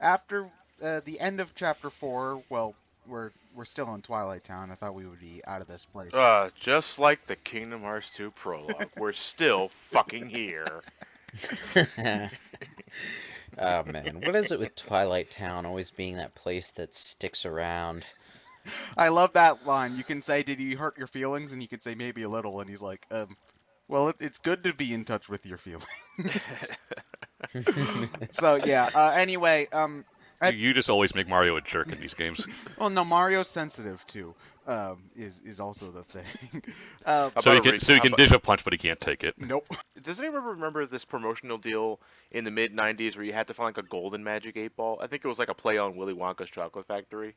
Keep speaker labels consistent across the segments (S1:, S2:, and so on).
S1: after the end of chapter 4, well, we're still in Twilight Town. I thought we would be out of this place.
S2: Just like the Kingdom Hearts 2 prologue, we're still fucking here.
S3: Oh man, what is it with Twilight Town always being that place that sticks around?
S1: I love that line. You can say, "Did he hurt your feelings?" And you can say, "Maybe a little." And he's like, well, it's good to be in touch with your feelings." So yeah. Anyway,
S4: You just always make Mario a jerk in these games.
S1: well, no, Mario's sensitive too. Is also the thing.
S4: So he can dish a punch, but he can't take it.
S1: Nope.
S2: Does anyone remember this promotional deal in the mid-90s where you had to find like a golden magic 8-ball? I think it was like a play on Willy Wonka's Chocolate Factory.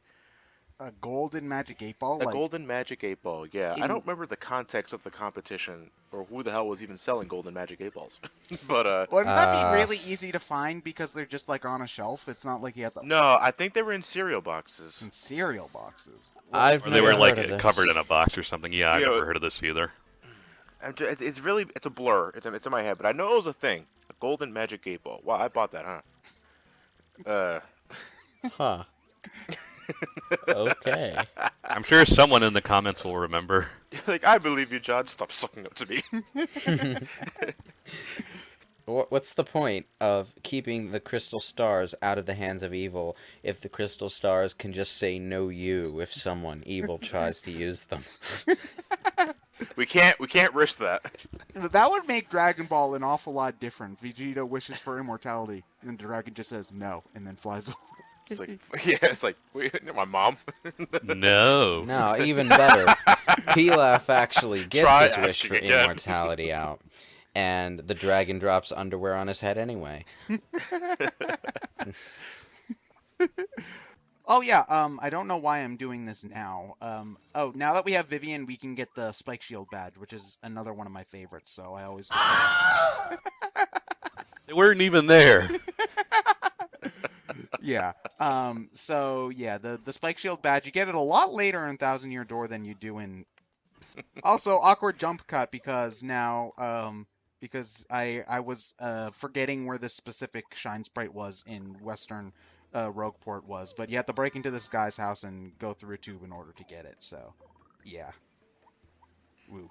S1: A golden magic 8-ball.
S2: A golden magic 8-ball, yeah. I
S1: In-
S2: don't remember the context of the competition or who the hell was even selling golden magic 8-balls. But
S1: Wouldn't that be really easy to find because they're just like on a shelf? It's not like you have to.
S2: no, I think they were in cereal boxes.
S1: In cereal boxes.
S3: I've
S4: Or they
S3: never
S4: were like
S3: heard of this.
S4: covered in a box or something. Yeah, I've
S2: Yeah,
S4: never heard of this either.
S2: It's really a blur. It's in my head, but I know it was a thing. A golden magic 8-ball. Wow, I bought that, huh?
S3: Huh. Okay.
S4: I'm sure someone in the comments will remember.
S2: Like, I believe you, John. Stop sucking up to me.
S3: What's the point of keeping the crystal stars out of the hands of evil if the crystal stars can just say no you if someone evil tries to use them?
S2: We can't risk that.
S1: That would make Dragon Ball an awful lot different. Vegeta wishes for immortality, and the dragon just says no, and then flies away.
S2: It's like, yeah, it's like, wait, my mom.
S4: No.
S3: No, even better. Pilaf actually gets
S2: Try
S3: his wish
S2: asking
S3: for
S2: again.
S3: immortality out, and the dragon drops underwear on his head anyway.
S1: Oh yeah, I don't know why I'm doing this now. Now that we have Vivian, we can get the Spike Shield badge, which is another one of my favorites, so I always
S4: They weren't even there.
S1: Yeah. So yeah, the Spike Shield badge, you get it a lot later in Thousand Year Door than you do in. Also, awkward jump cut because now, because I was forgetting where this specific Shine Sprite was in Western Rogueport was, but you have to break into this guy's house and go through a tube in order to get it. So, yeah. Woo.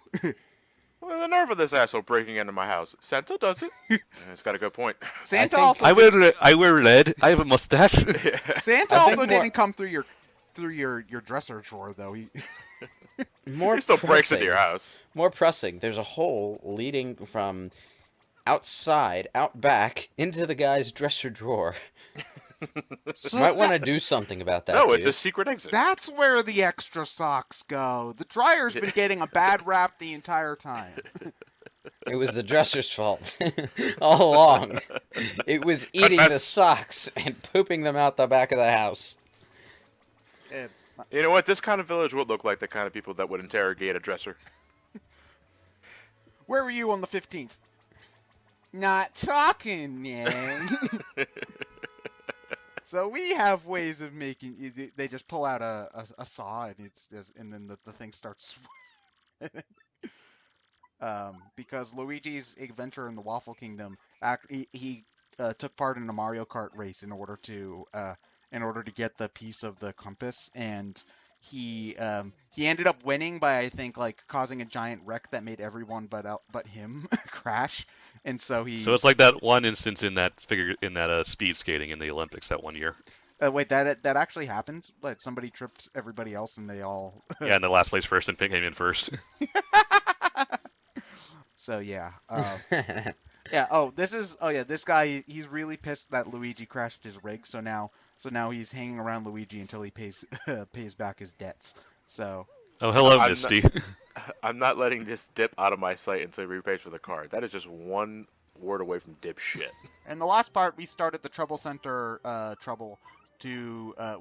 S2: Well, the nerve of this asshole breaking into my house. Santa does it. It's got a good point.
S1: Santa
S3: think-
S1: also
S4: I wear red. I have a mustache.
S1: Santa
S3: I
S1: also
S3: think
S1: didn't come through your dresser drawer though. He
S3: More
S2: He still breaks into
S3: pressing.
S2: your house.
S3: More pressing. There's a hole leading from outside, out back, into the guy's dresser drawer.
S1: so
S3: Might want to do something about that.
S2: No, it's
S3: dude.
S2: a secret exit.
S1: that's where the extra socks go. The dryer's been getting a bad rap the entire time.
S3: It was the dresser's fault all along. It was eating the socks and pooping them out the back of the house.
S2: You know what? This kind of village would look like the kind of people that would interrogate a dresser.
S1: Where were you on the 15th? Not talking, yeah. So we have ways of making. They just pull out a saw and and then the thing starts. Because Luigi's adventure in the Waffle Kingdom, he took part in a Mario Kart race in order to get the piece of the compass, and he ended up winning by, I think, like causing a giant wreck that made everyone but him crash, and so he.
S4: So it's like that one instance in that speed skating in the Olympics that one year.
S1: Wait, that actually happened? Like somebody tripped everybody else, and they all.
S4: Yeah, and the last place first and came in first.
S1: So yeah. Yeah. Oh, this guy. He's really pissed that Luigi crashed his rig. So now he's hanging around Luigi until he pays back his debts. So.
S4: Oh, hello,
S2: I'm
S4: Misty.
S2: I'm not letting this dip out of my sight until he repays for the card. That is just one word away from dipshit.
S1: In the last part, we started the Trouble Center trouble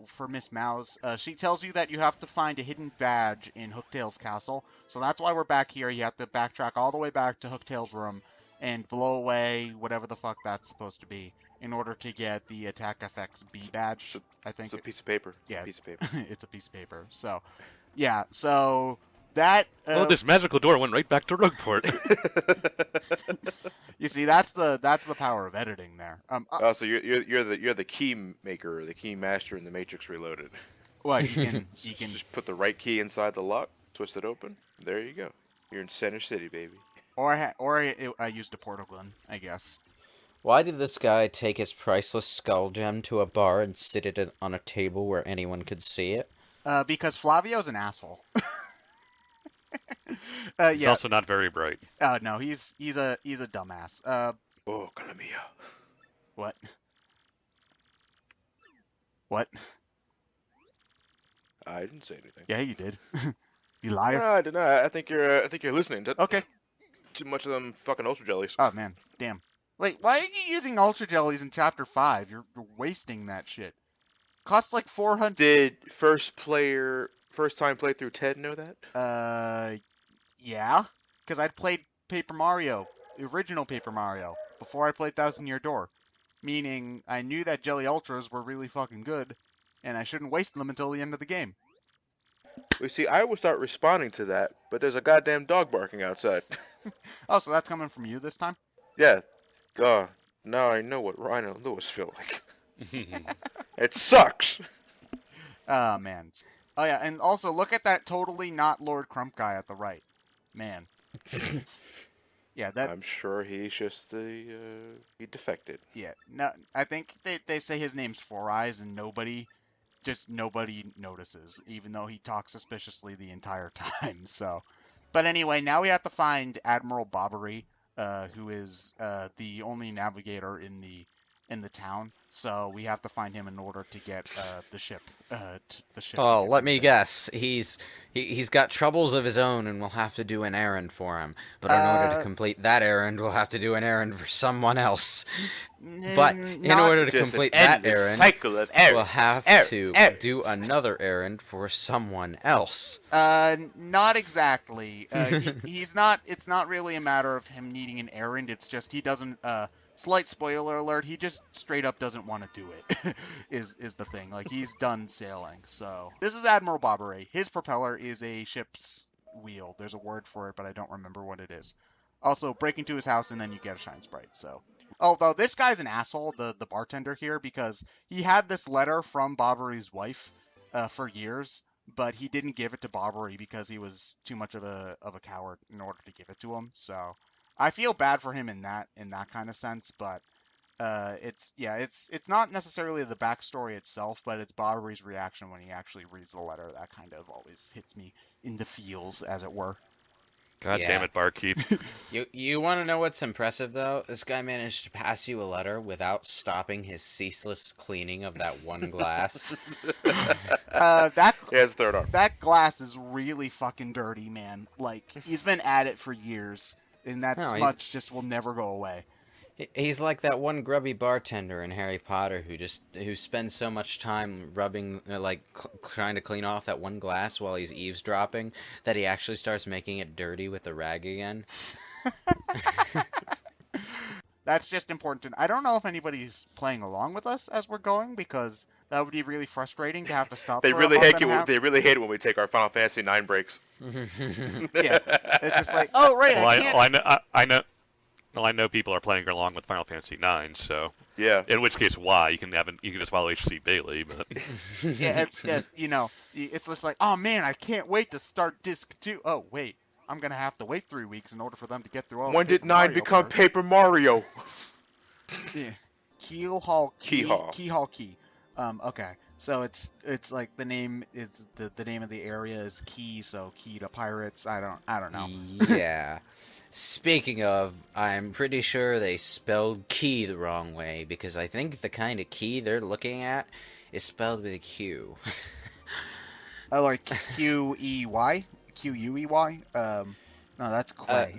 S1: for Miss Mouse. She tells you that you have to find a hidden badge in Hooktail's castle. So that's why we're back here. You have to backtrack all the way back to Hooktail's room and blow away whatever the fuck that's supposed to be in order to get the Attack FX B badge. I think
S2: It's a piece of paper. It's
S1: Yeah.
S2: a piece of paper.
S1: it's a piece of paper. So, yeah. So that.
S4: Oh, this magical door went right back to Rogueport.
S1: You see, that's the power of editing there.
S2: Oh, so you're the key maker, the key master in the Matrix Reloaded.
S1: What he can,
S2: Just put the right key inside the lock, twist it open. There you go. You're in Center City, baby.
S1: I used a portal gun, I guess.
S3: Why did this guy take his priceless skull gem to a bar and sit it on a table where anyone could see it?
S1: Because Flavio's an asshole.
S4: He's also not very bright.
S1: No, he's a dumbass.
S2: Oh, Calamia.
S1: What? What?
S2: I didn't say anything.
S1: Yeah, you did. You liar.
S2: No, I did not. I think you're listening to
S1: Okay.
S2: too much of them fucking ultra jellies.
S1: Oh man, damn. Wait, why are you using ultra jellies in chapter 5? You're wasting that shit. Costs like 400.
S2: Did first time playthrough Ted know that?
S1: Yeah, because I'd played Paper Mario, the original Paper Mario, before I played Thousand Year Door. Meaning, I knew that Jelly Ultras were really fucking good, and I shouldn't waste them until the end of the game.
S2: You see, I would start responding to that, but there's a goddamn dog barking outside.
S1: Oh, so that's coming from you this time?
S2: Yeah. Now I know what Rhino Lewis feel like. It sucks.
S1: Oh, man. Oh, yeah, and also, look at that totally not Lord Crump guy at the right. Man. Yeah, that...
S2: I'm sure he's just he defected.
S1: Yeah, no, I think they say his name's Four Eyes, and nobody notices, even though he talks suspiciously the entire time, so... But anyway, now we have to find Admiral Bobbery, who is the only navigator in the town. So we have to find him in order to get the ship.
S3: Oh, let me guess. He's got troubles of his own, and we'll have to do an errand for him. But in order to complete that errand, we'll have to do an errand for someone else. But in order to complete that errand,
S2: cycle of errands,
S3: we'll have to do another errand for someone else.
S1: Not exactly. He's not. It's not really a matter of him needing an errand. It's just he doesn't. Slight spoiler alert. He just straight up doesn't want to do it. is the thing. Like he's done sailing. So this is Admiral Bobbery. His propeller is a ship's wheel. There's a word for it, but I don't remember what it is. Also, break into his house and then you get a shine sprite. So. Although this guy's an asshole, the bartender here, because he had this letter from Bobbery's wife for years, but he didn't give it to Bobbery because he was too much of a coward in order to give it to him. So I feel bad for him in that kind of sense, but it's not necessarily the backstory itself, but it's Bobbery's reaction when he actually reads the letter that kind of always hits me in the feels, as it were.
S4: God damn it, barkeep.
S3: You want to know what's impressive, though? This guy managed to pass you a letter without stopping his ceaseless cleaning of that one glass.
S2: His third arm.
S1: That glass is really fucking dirty, man. Like, he's been at it for years, and that smudge just will never go away.
S3: He's like that one grubby bartender in Harry Potter who spends so much time rubbing, trying to clean off that one glass while he's eavesdropping that he actually starts making it dirty with the rag again.
S1: That's just important. I don't know if anybody's playing along with us as we're going, because that would be really frustrating to have to stop.
S2: They really hate it. They really hate it when we take our Final Fantasy IX breaks.
S1: Yeah, it's just like, oh right,
S4: I know people are playing along with Final Fantasy IX, so
S2: yeah.
S4: In which case, why you can just follow HC Bailey, but
S1: yeah, it's just it's just like, oh man, I can't wait to start Disc 2. Oh wait, I'm gonna have to wait 3 weeks in order for them to get through all.
S2: When did 9 become Paper Mario?
S1: Yeah. Keelhaul Key.
S2: Keyhaul.
S1: Keyhaul Key. Okay. So it's like the name is the name of the area is Key, so Key to Pirates. I don't know.
S3: Yeah. Speaking of, I'm pretty sure they spelled key the wrong way, because I think the kind of key they're looking at is spelled with a Q.
S1: I like Q-E-Y? Q-U-E-Y? No, that's Quay.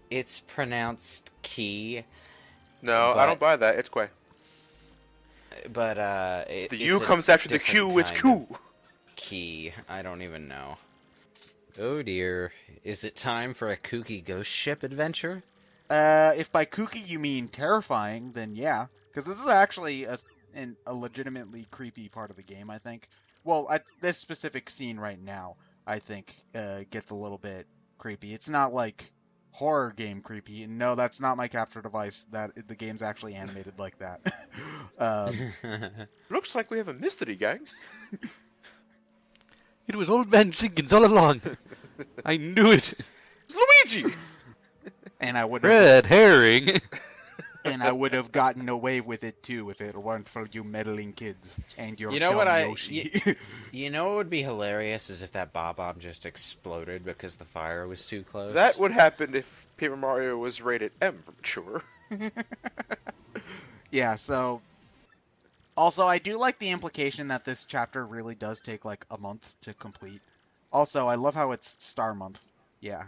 S3: It's pronounced key.
S2: No, I don't buy that. It's Quay.
S3: But,
S2: the U comes after the Q, it's Q.
S3: Key. I don't even know. Oh dear. Is it time for a kooky ghost ship adventure?
S1: If by kooky you mean terrifying, then yeah. Because this is actually a legitimately creepy part of the game, I think. Well, this specific scene right now, I think, gets a little bit creepy. It's not like horror game creepy. No, that's not my capture device. That the game's actually animated like that.
S2: Looks like we have a mystery, gang.
S4: It was Old Man Jenkins all along. I knew it.
S2: It's Luigi!
S1: And I would have,
S4: Red herring.
S1: and I would have gotten away with it too if it weren't for you meddling kids and your
S3: You know what
S1: dumb Yoshi.
S3: You know what would be hilarious is if that bomb just exploded because the fire was too close.
S2: That would happen if Paper Mario was rated M for mature.
S1: Yeah, so also I do like the implication that this chapter really does take like a month to complete. Also, I love how it's Star Month. Yeah.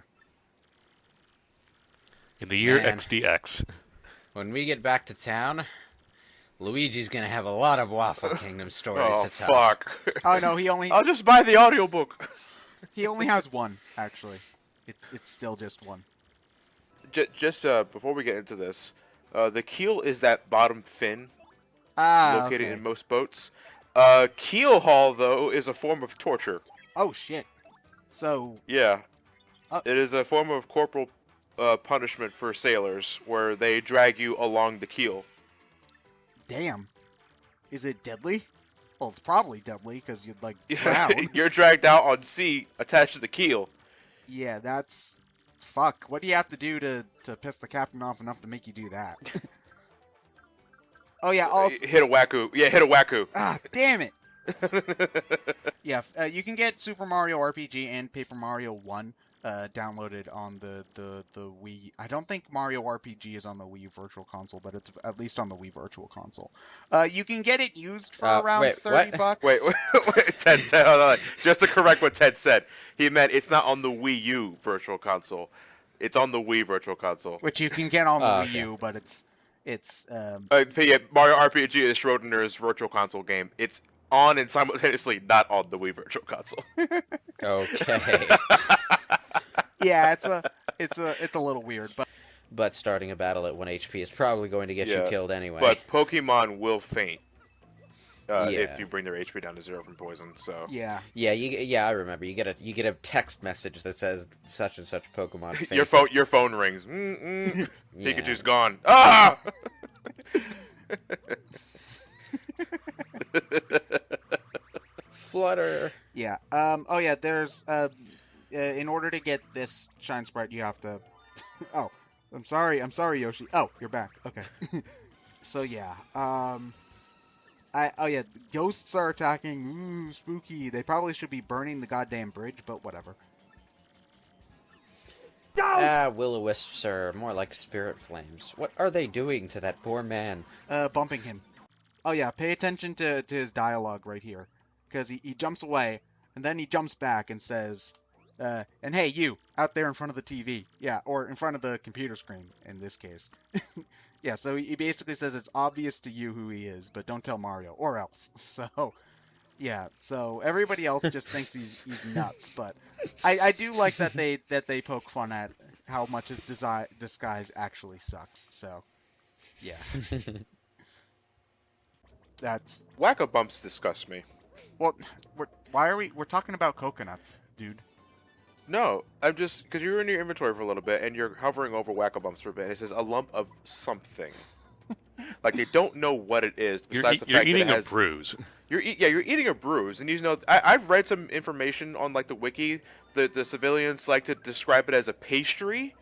S4: In the year
S3: Man.
S4: XDX.
S3: When we get back to town, Luigi's gonna have a lot of Waffle Kingdom stories
S2: Oh,
S3: to tell.
S2: fuck.
S1: Oh no, he only
S2: I'll just buy the audiobook.
S1: has one actually. It's still just one.
S2: Just before we get into this, the keel is that bottom fin located
S1: Okay.
S2: in most boats. Keel haul, though, is a form of torture.
S1: Oh shit. So
S2: Yeah.
S1: Oh.
S2: It is a form of corporal punishment for sailors, where they drag you along the keel.
S1: damn. Is it deadly? Well, it's probably deadly because you'd like
S2: Yeah,
S1: drown.
S2: you're dragged out on sea, attached to the keel.
S1: Yeah, that's fuck. What do you have to do to piss the captain off enough to make you do that? Oh yeah, also
S2: Hit a wacko. Yeah, hit a wacko.
S1: damn it. Yeah, you can get Super Mario RPG and Paper Mario 1 downloaded on the Wii. I don't think Mario RPG is on the Wii Virtual Console, but it's at least on the Wii Virtual Console. You can get it used for around
S3: wait,
S1: 30
S3: what?
S1: bucks.
S2: Wait, Ted, hold on. Just to correct what Ted said, he meant it's not on the Wii U Virtual Console. It's on the Wii Virtual Console.
S1: Which you can get on the
S3: Oh,
S1: Wii
S3: okay.
S1: U, but it's
S2: Yeah, Mario RPG is Schrodinger's Virtual Console game. It's on and simultaneously not on the Wii Virtual Console.
S3: Okay.
S1: yeah, it's a little weird, but
S3: But starting a battle at 1 HP is probably going to get you
S2: Yeah,
S3: killed anyway.
S2: But Pokemon will faint
S3: Yeah.
S2: if you bring their HP down to 0 from poison. So
S1: yeah.
S3: Yeah, I remember. You get a text message that says such and such Pokemon.
S2: your phone rings.
S3: Yeah.
S2: Pikachu's gone. Ah!
S3: Flutter.
S1: Yeah. Oh yeah. There's in order to get this Shine Sprite, you have to. Oh, I'm sorry, Yoshi. Oh, you're back. Okay. So yeah. Oh yeah. Ghosts are attacking. Ooh, spooky. They probably should be burning the goddamn bridge, but whatever.
S3: Will-o-wisps are more like spirit flames. What are they doing to that poor man?
S1: Bumping him. Oh yeah. Pay attention to his dialogue right here, because he jumps away and then he jumps back and says. And hey, you, out there in front of the TV. Yeah, or in front of the computer screen, in this case. Yeah, so he basically says it's obvious to you who he is, but don't tell Mario, or else. So, yeah, so everybody else just thinks he's nuts, but I do like that they poke fun at how much his disguise actually sucks, so, yeah. That's...
S2: Wacko bumps disgust me.
S1: Well, we're talking about coconuts, dude.
S2: No, I'm just because you're in your inventory for a little bit and you're hovering over wacko bumps for a bit. And it says a lump of something. Like they don't know what it is. Besides the
S4: You're
S2: fact
S4: eating
S2: that it has,
S4: a bruise.
S2: You're eating a bruise, and you know I've read some information on like the wiki. The civilians like to describe it as a pastry.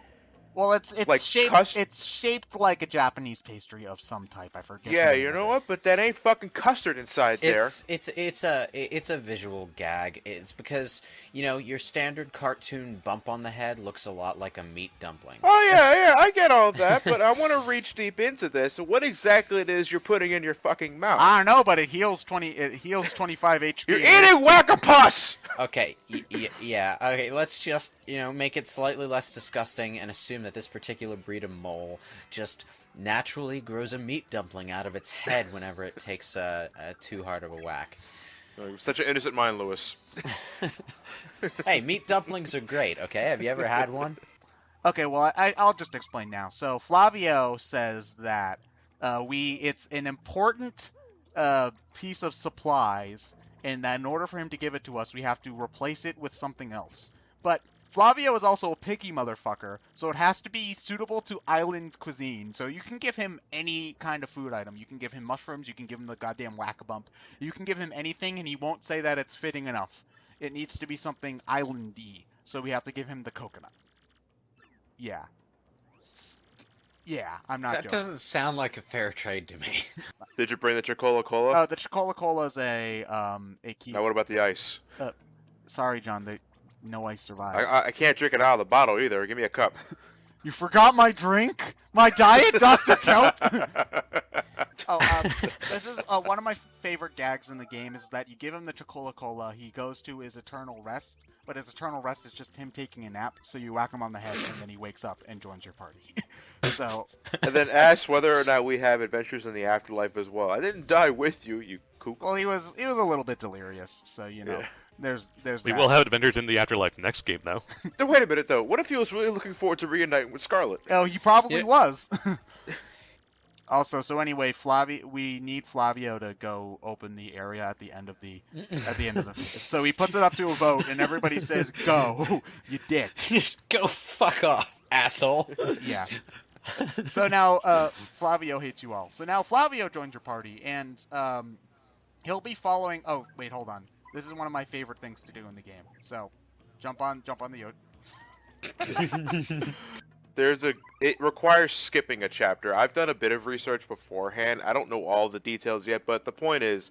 S1: Well, it's
S2: Like
S1: shaped it's shaped like a Japanese pastry of some type. I forget.
S2: Yeah,
S1: the name
S2: you
S1: of
S2: know
S1: it.
S2: what? But that ain't fucking custard inside there.
S3: It's a visual gag. It's because your standard cartoon bump on the head looks a lot like a meat dumpling.
S2: Oh yeah, I get all that, but I want to reach deep into this. So what exactly it is you're putting in your fucking mouth?
S1: I don't know, but it heals 25 HP.
S2: You're eating whack-a-puss!
S3: Okay, yeah. Okay, let's just make it slightly less disgusting and assume that this particular breed of mole just naturally grows a meat dumpling out of its head whenever it takes a too hard of a whack.
S2: Such an innocent mind, Lewis.
S3: Hey, meat dumplings are great. Okay, have you ever had one?
S1: Okay, well I'll just explain now. So Flavio says that it's an important piece of supplies, and that in order for him to give it to us, we have to replace it with something else. But Flavio is also a picky motherfucker, so it has to be suitable to island cuisine. So you can give him any kind of food item. You can give him mushrooms, you can give him the goddamn whack-a-bump. You can give him anything and he won't say that it's fitting enough. It needs to be something island-y, so we have to give him the coconut. Yeah. Yeah, I'm not
S3: That
S1: joking.
S3: doesn't sound like a fair trade to me.
S2: Did you bring the Chicola Cola?
S1: The Chicola Cola is a key.
S2: Now what about the ice?
S1: Sorry, John, no ice survived.
S2: I can't drink it out of the bottle either. Give me a cup.
S1: You forgot my drink? My diet, Dr. Kelp? This is one of my favorite gags in the game is that you give him the Chicola Cola, he goes to his eternal rest, but his eternal rest is just him taking a nap, so you whack him on the head and then he wakes up and joins your party. So.
S2: And then ask whether or not we have adventures in the afterlife as well. I didn't die with you, you kook.
S1: Well, he was a little bit delirious, so
S2: Yeah.
S1: There's
S4: We
S1: that.
S4: will have adventures in the afterlife next game, though.
S2: Wait a minute, though. What if he was really looking forward to reuniting with Scarlet?
S1: Oh, he probably
S3: Yeah.
S1: was. Also, so anyway, we need Flavio to go open the area at the end of the So we put it up to a vote, and everybody says go. You dick.
S3: Just go fuck off, asshole.
S1: Yeah. So now Flavio hates you all. So now Flavio joins your party, and he'll be following. Oh wait, hold on. This is one of my favorite things to do in the game. So jump on the yacht.
S2: It requires skipping a chapter. I've done a bit of research beforehand. I don't know all the details yet, but the point is,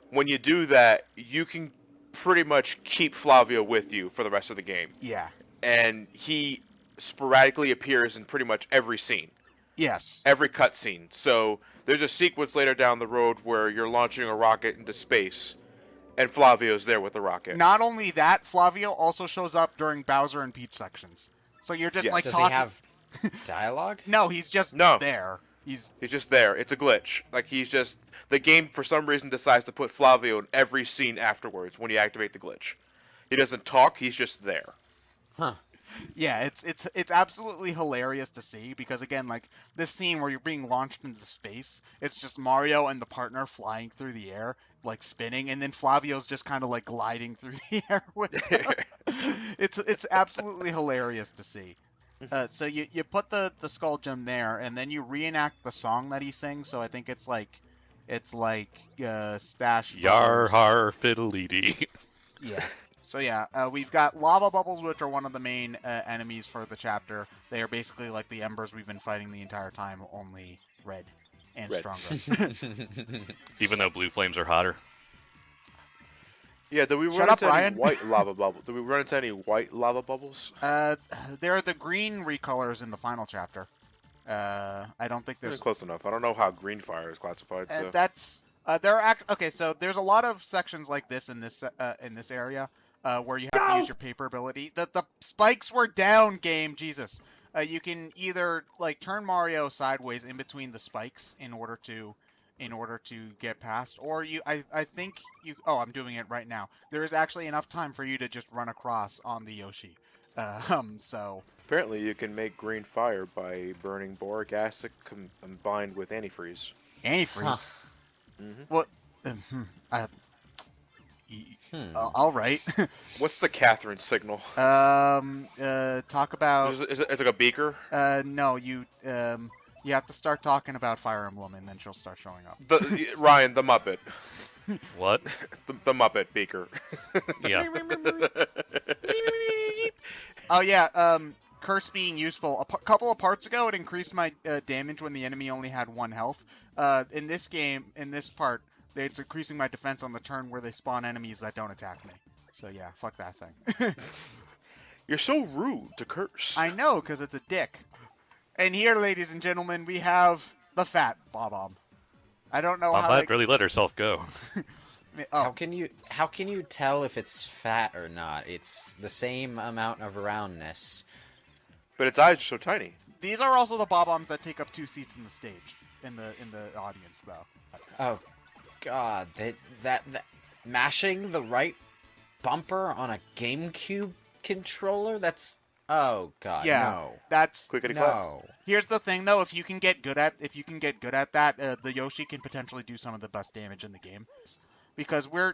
S2: when you do that, you can pretty much keep Flavio with you for the rest of the game.
S1: Yeah.
S2: And he sporadically appears in pretty much every scene.
S1: Yes.
S2: Every cutscene. So there's a sequence later down the road where you're launching a rocket into space, and Flavio's there with the rocket.
S1: Not only that, Flavio also shows up during Bowser and Peach sections. So you're just
S2: Yes.
S1: like
S3: Does
S1: talking.
S3: he have dialogue?
S1: No, he's just
S2: No.
S1: there. He's
S2: Just there. It's a glitch. Like, the game for some reason decides to put Flavio in every scene afterwards when you activate the glitch. He doesn't talk, he's just there.
S3: Huh.
S1: Yeah, it's absolutely hilarious to see because again, like this scene where you're being launched into space, it's just Mario and the partner flying through the air, like spinning, and then Flavio's just kind of like gliding through the air with them. It's absolutely hilarious to see. So you put the skull gem there, and then you reenact the song that he sings. So I think it's like Stash
S4: Yar
S1: Brothers.
S4: har fiddly dee.
S1: Yeah. So yeah, we've got lava bubbles, which are one of the main enemies for the chapter. They are basically like the embers we've been fighting the entire time, only red and
S2: Red.
S1: stronger.
S4: Even though blue flames are hotter.
S2: Yeah, did we
S1: Shut
S2: run
S1: up,
S2: into any
S1: Ryan.
S2: white lava bubbles? Did we run into any white lava bubbles?
S1: There are the green recolors in the final chapter. I don't think there's.
S2: Close enough. I don't know how green fire is classified. So.
S1: That's okay. So there's a lot of sections like this in this area where you have to use your paper ability. The spikes were down, game. Jesus. You can either like turn Mario sideways in between the spikes in order to get past, or I think you. Oh, I'm doing it right now. There is actually enough time for you to just run across on the Yoshi. So.
S2: Apparently, you can make green fire by burning boric acid combined with antifreeze.
S1: Antifreeze.
S3: Huh.
S2: Mhm.
S1: What? All right.
S2: What's the Catherine signal?
S1: Talk about.
S2: Is it like a beaker?
S1: No, you have to start talking about Fire Emblem, and then she'll start showing up.
S2: Ryan, the Muppet.
S4: What?
S2: The Muppet beaker.
S4: Yeah.
S1: Oh yeah. Curse being useful. A couple of parts ago, it increased my damage when the enemy only had 1 health. In this game, in this part, it's increasing my defense on the turn where they spawn enemies that don't attack me. So yeah, fuck that thing.
S2: You're so rude to curse.
S1: I know, because it's a dick. And here, ladies and gentlemen, we have the fat Bob-omb. I don't know how
S4: Bob
S1: they...
S4: really let herself go.
S3: How
S1: Oh,
S3: can you tell if it's fat or not? It's the same amount of roundness.
S2: But its eyes are so tiny.
S1: these are also the Bob-ombs that take up 2 seats in the stage, in the audience, though.
S3: Oh, God, that mashing the right bumper on a GameCube controller? That's oh God,
S1: Yeah,
S3: no,
S1: that's...
S2: Clickety clack.
S3: no.
S1: Here's the thing, though. If you can get good at that, the Yoshi can potentially do some of the best damage in the game, because we're.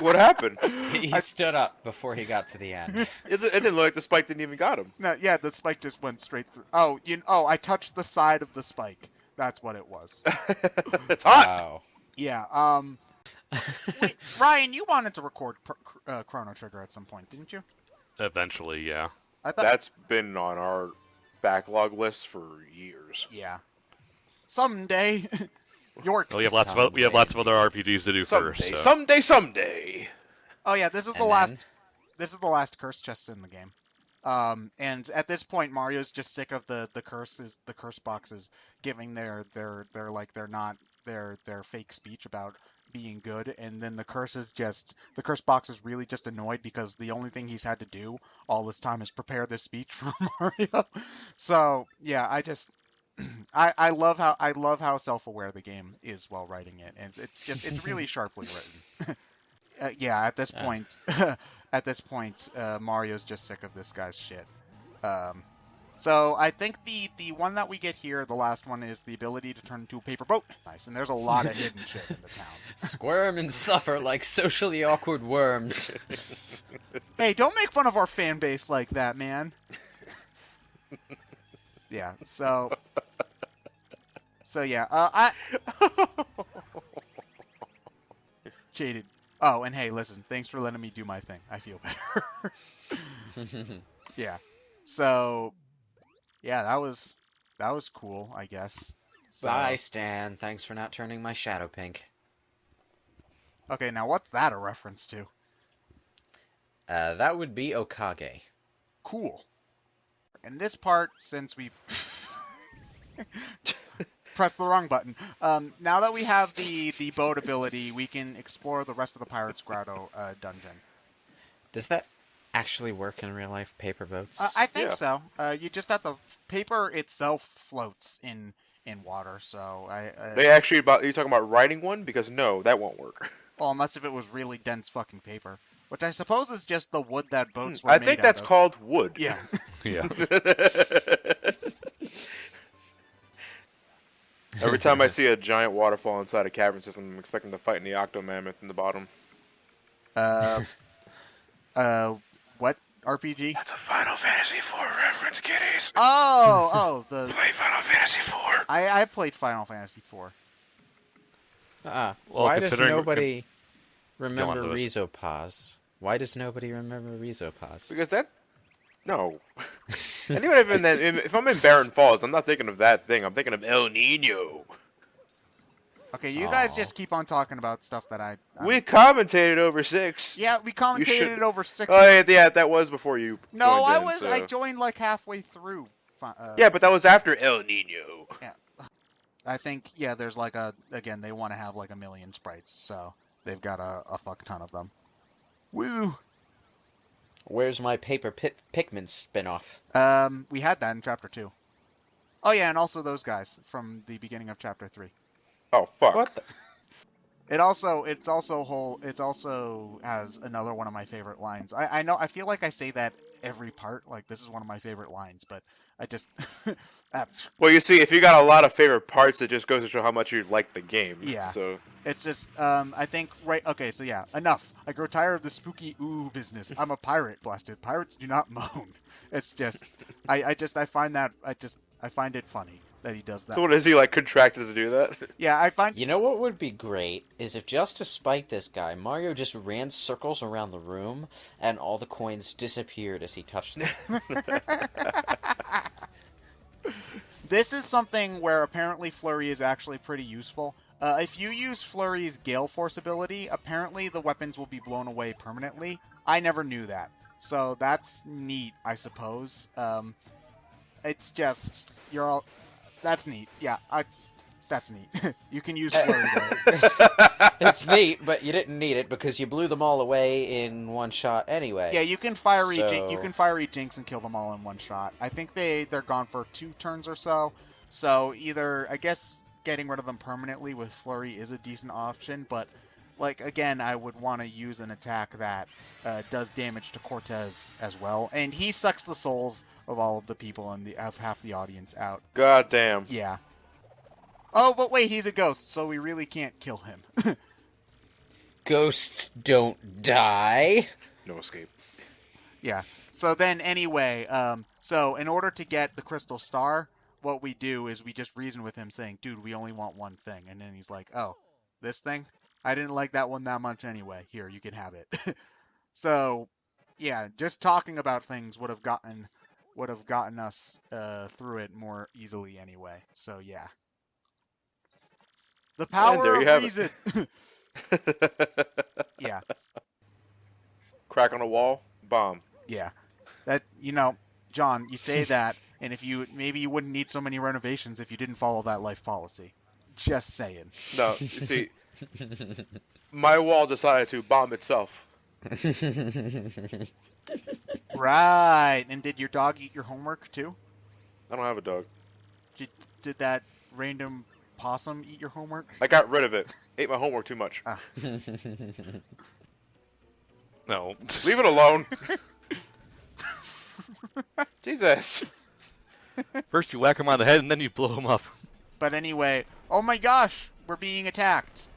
S2: What happened?
S3: He stood up before he got to the end.
S2: It didn't look like the spike didn't even got him.
S1: No, yeah, the spike just went straight through. Oh, I touched the side of the spike. That's what it was.
S2: It's hot.
S3: Wow.
S1: Yeah. Wait, Ryan, you wanted to record Chrono Trigger at some point, didn't you?
S4: Eventually, yeah.
S1: I thought.
S2: That's been on our backlog list for years.
S1: Yeah. Someday. Yorks.
S4: Well, we have lots of other RPGs to do first.
S2: Someday,
S4: So.
S2: someday.
S1: Oh yeah, this is the last. This is the last curse chest in the game. And at this point, Mario's just sick of the curse boxes giving their fake speech about being good, and then the curse box is really just annoyed because the only thing he's had to do all this time is prepare this speech for Mario. So yeah, I love how self-aware the game is while writing it, and it's really sharply written. Yeah, at this point, Mario's just sick of this guy's shit. So I think the one that we get here, the last one, is the ability to turn into a paper boat. Nice, and there's a lot of hidden shit in the town.
S3: Squirm and suffer like socially awkward worms.
S1: Hey, don't make fun of our fan base like that, man. Yeah, so yeah, Jaded. Oh, and hey, listen, thanks for letting me do my thing. I feel better. Yeah. So, yeah, that was cool, I guess. So,
S3: Bye, Stan. Thanks for not turning my shadow pink.
S1: okay, now what's that a reference to?
S3: That would be Okage.
S1: Cool. In this part, since we've pressed the wrong button, now that we have the boat ability, we can explore the rest of the Pirate's Grotto dungeon.
S3: Does that actually work in real life, paper boats?
S1: I think
S2: Yeah.
S1: so. You just have paper itself floats in water, so
S2: They actually you talking about writing one? Because no, that won't work.
S1: well, unless if it was really dense fucking paper, which I suppose is just the wood that boats were
S2: I
S1: made
S2: think
S1: out
S2: that's
S1: of.
S2: called wood.
S1: Yeah.
S4: Yeah.
S2: Every time I see a giant waterfall inside a cavern system, I'm expecting to fight in the Octomammoth in the bottom.
S1: What RPG?
S2: That's a Final Fantasy IV reference, kiddies.
S1: Oh, the
S2: Play Final Fantasy IV.
S1: I played Final Fantasy IV.
S4: Well,
S3: Why does
S4: considering-
S3: nobody remember
S4: Lewis.
S3: Rizopaz? Why does nobody remember Rizopaz?
S2: Because no. And even then, if I'm in Barren Falls, I'm not thinking of that thing. I'm thinking of El Nino.
S1: Okay, you guys
S3: Aw.
S1: just keep on talking about stuff that I
S2: We commentated over 6.
S1: yeah, we commentated
S2: should-
S1: it over 6.
S2: Oh yeah, that was before you.
S1: No,
S2: joined in,
S1: I
S2: so-
S1: joined like halfway through.
S2: Yeah, but that was after El Nino.
S1: I think there's like again they want to have like 1 million sprites, so they've got a fuck ton of them. Woo!
S3: Where's my paper Pikmin spinoff?
S1: We had that in chapter 2. Oh yeah, and also those guys from the beginning of chapter 3.
S2: Oh fuck.
S3: What the?
S1: It also has another one of my favorite lines. I feel like I say that every part, like this is one of my favorite lines, but I just
S2: Well, you see, if you got a lot of favorite parts, it just goes to show how much you like the game.
S1: Yeah.
S2: So
S1: it's just I think okay, so yeah, enough. I grow tired of the spooky ooh business. I'm a pirate, blasted. Pirates do not moan. It's just I find it funny that he does that.
S2: what is he like contracted to do that?
S1: Yeah, I find
S3: You know what would be great is if just to spite this guy, Mario just ran circles around the room and all the coins disappeared as he touched them.
S1: this is something where apparently Flurry is actually pretty useful. If you use Flurry's Gale Force ability, apparently the weapons will be blown away permanently. I never knew that. So that's neat, I suppose. It's just, that's neat. Yeah, that's neat. You can use Flurry though.
S3: It's neat, but you didn't need it because you blew them all away in one shot anyway.
S1: Yeah, you can fiery
S3: So-
S1: Jinx and kill them all in one shot. I think they're gone for 2 turns or so. So either, I guess, getting rid of them permanently with Flurry is a decent option, but like again, I would want to use an attack that does damage to Cortez as well, and he sucks the souls of all of the people and of half the audience out.
S2: God damn.
S1: Yeah. Oh, but wait, he's a ghost, so we really can't kill him.
S3: Ghosts don't die.
S2: No escape.
S1: Yeah. So then anyway, so in order to get the crystal star, what we do is we just reason with him saying, dude, we only want one thing. And then he's like, oh, this thing? I didn't like that one that much anyway. Here, you can have it. So, yeah, just talking about things would have gotten us through it more easily anyway. So, yeah. The
S2: And
S1: power
S2: there you
S1: of
S2: have
S1: reason.
S2: it.
S1: Yeah.
S2: Crack on a wall, bomb.
S1: Yeah. That, John, you say that, and if you maybe you wouldn't need so many renovations if you didn't follow that life policy. Just saying.
S2: No, you see, my wall decided to bomb itself.
S1: Right. And did your dog eat your homework too?
S2: I don't have a dog.
S1: Did that random possum eat your homework?
S2: I got rid of it. Ate my homework too much.
S1: Ah.
S4: No.
S2: Leave it alone. Jesus.
S4: First you whack him on the head and then you blow him up.
S1: But anyway, oh my gosh, we're being attacked.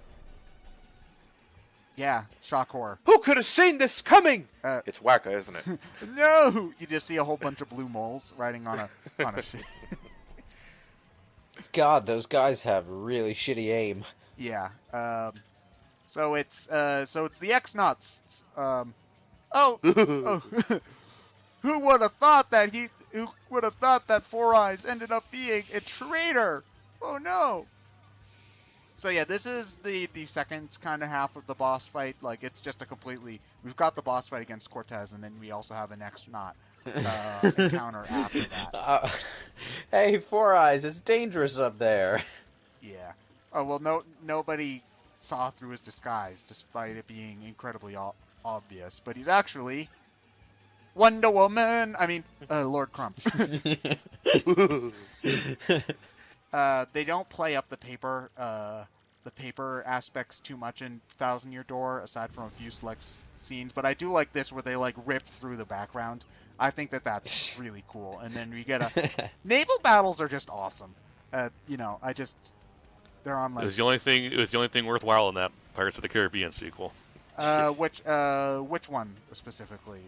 S1: Yeah, shock horror.
S2: Who could have seen this coming?
S1: Uh,
S2: It's Wacka, isn't it?
S1: No! You just see a whole bunch of blue moles riding on a ship.
S3: God, those guys have really shitty aim.
S1: Yeah. So it's the X-Nuts. Oh. Who would have thought that Four Eyes ended up being a traitor? Oh no. So yeah, this is the second kind of half of the boss fight. Like, it's just we've got the boss fight against Cortez, and then we also have an X-Nut encounter after that.
S3: Hey, Four Eyes, it's dangerous up there.
S1: Yeah. Oh, well, nobody saw through his disguise, despite it being incredibly obvious. But he's actually Wonder Woman. I mean, Lord Crump. They don't play up the paper aspects too much in Thousand Year Door, aside from a few select scenes. But I do like this where they like rip through the background. I think that's really cool. And then we get naval battles are just awesome. They're on like.
S4: It was the only thing worthwhile in that Pirates of the Caribbean sequel.
S1: Which one specifically?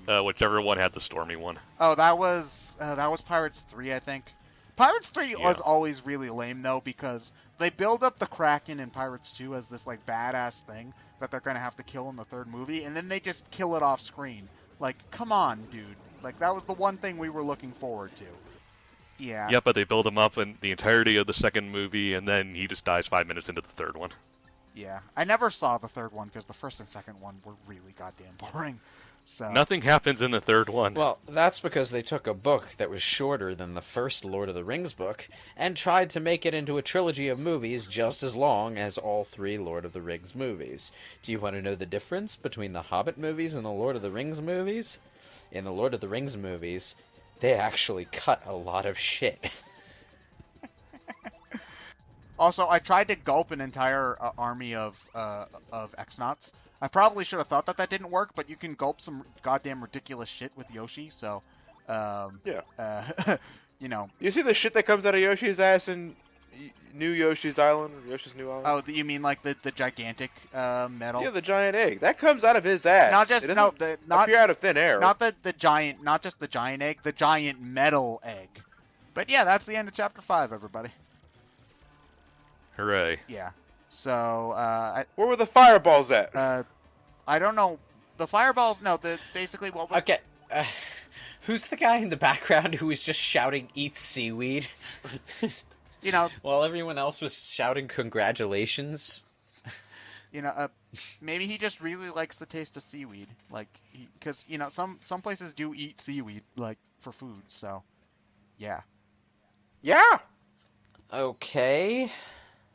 S4: Whichever one had the stormy one.
S1: Oh, that was Pirates 3, I think. Pirates 3
S4: Yeah.
S1: was always really lame though, because they build up the Kraken in Pirates 2 as this like badass thing that they're gonna have to kill in the third movie, and then they just kill it off screen. Like, come on, dude. Like, that was the one thing we were looking forward to. Yeah.
S4: Yep, but they build him up in the entirety of the second movie, and then he just dies 5 minutes into the third one.
S1: Yeah. I never saw the third one because the first and second one were really goddamn boring. So.
S4: Nothing happens in the third one.
S3: Well, that's because they took a book that was shorter than the first Lord of the Rings book and tried to make it into a trilogy of movies just as long as all 3 Lord of the Rings movies. Do you want to know the difference between the Hobbit movies and the Lord of the Rings movies? In the Lord of the Rings movies, they actually cut a lot of shit.
S1: Also, I tried to gulp an entire army of X-Nuts. I probably should have thought that didn't work, but you can gulp some goddamn ridiculous shit with Yoshi, so,
S2: Yeah.
S1: You
S2: see the shit that comes out of Yoshi's ass in New Yoshi's Island? Yoshi's New Island?
S1: Oh, you mean like the gigantic metal?
S2: Yeah, the giant egg. That comes out of his ass.
S1: Not just,
S2: it
S1: no,
S2: doesn't
S1: not
S2: appear out of thin air.
S1: not just the giant egg, the giant metal egg. But yeah, that's the end of Chapter 5, everybody.
S4: Hooray.
S1: Yeah. So,
S2: Where were the fireballs at?
S1: I don't know. The fireballs, no, basically what we...
S3: Okay, who's the guy in the background who was just shouting, "Eat seaweed"? While everyone else was shouting congratulations.
S1: Maybe he just really likes the taste of seaweed. Like, because, some places do eat seaweed, like, for food, so, yeah.
S2: Yeah!
S3: Okay.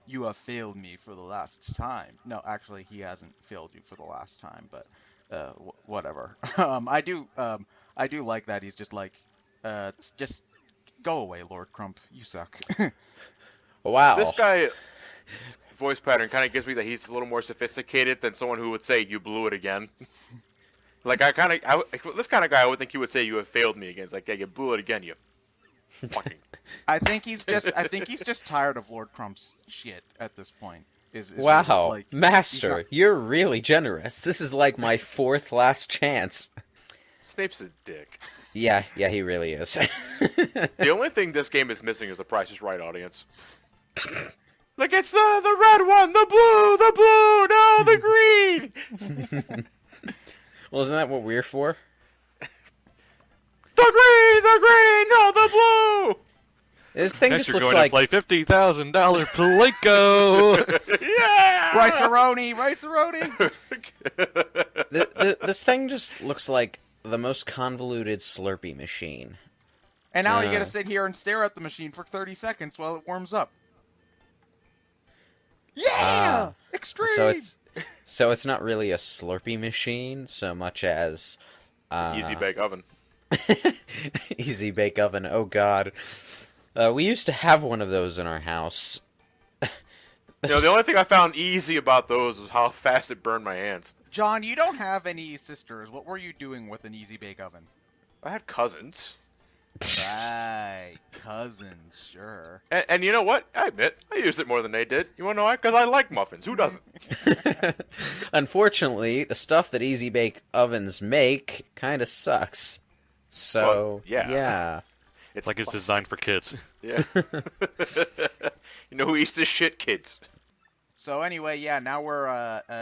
S1: You have failed me for the last time. No, actually, he hasn't failed you for the last time, but whatever. I do like that. He's just like, just go away, Lord Crump. You suck.
S3: Wow.
S2: This guy, voice pattern kind of gives me that he's a little more sophisticated than someone who would say, "You blew it again." Like, this kind of guy, I would think he would say, "You have failed me again." It's like, "Yeah, you blew it again, you fucking..."
S1: I think he's just tired of Lord Crump's shit at this point. is what,
S3: Wow,
S1: like,
S3: Master, you're really generous. This is like my fourth last chance.
S2: Snape's a dick.
S3: Yeah, he really is.
S2: The only thing this game is missing is the Price is Right audience. Like, it's the red one, the blue, no, the green!
S3: Well, isn't that what we're for?
S2: The green, no, the blue!
S3: This thing
S4: Next
S3: just
S4: you're
S3: looks
S4: going
S3: like...
S4: to play $50,000 Plinko.
S2: Yeah!
S1: Rice-a-roni!
S3: This thing just looks like the most convoluted Slurpee machine.
S1: And now you gotta sit here and stare at the machine for 30 seconds while it warms up. Yeah! Extreme!
S3: So it's not really a Slurpee machine so much as...
S2: Easy bake oven.
S3: Easy bake oven, oh god. We used to have one of those in our house.
S2: You know, the only thing I found easy about those was how fast it burned my hands.
S1: John, you don't have any sisters. What were you doing with an easy bake oven?
S2: I had cousins.
S1: Right, cousins, sure.
S2: And you know what? I admit, I used it more than they did. You wanna know why? Because I like muffins. Who doesn't?
S3: Unfortunately, the stuff that easy bake ovens make kind of sucks. So,
S2: Well, yeah.
S3: yeah.
S2: It's
S4: Like it's
S2: plastic.
S4: designed for kids.
S2: Yeah. You know who eats this shit? Kids.
S1: So anyway, yeah, now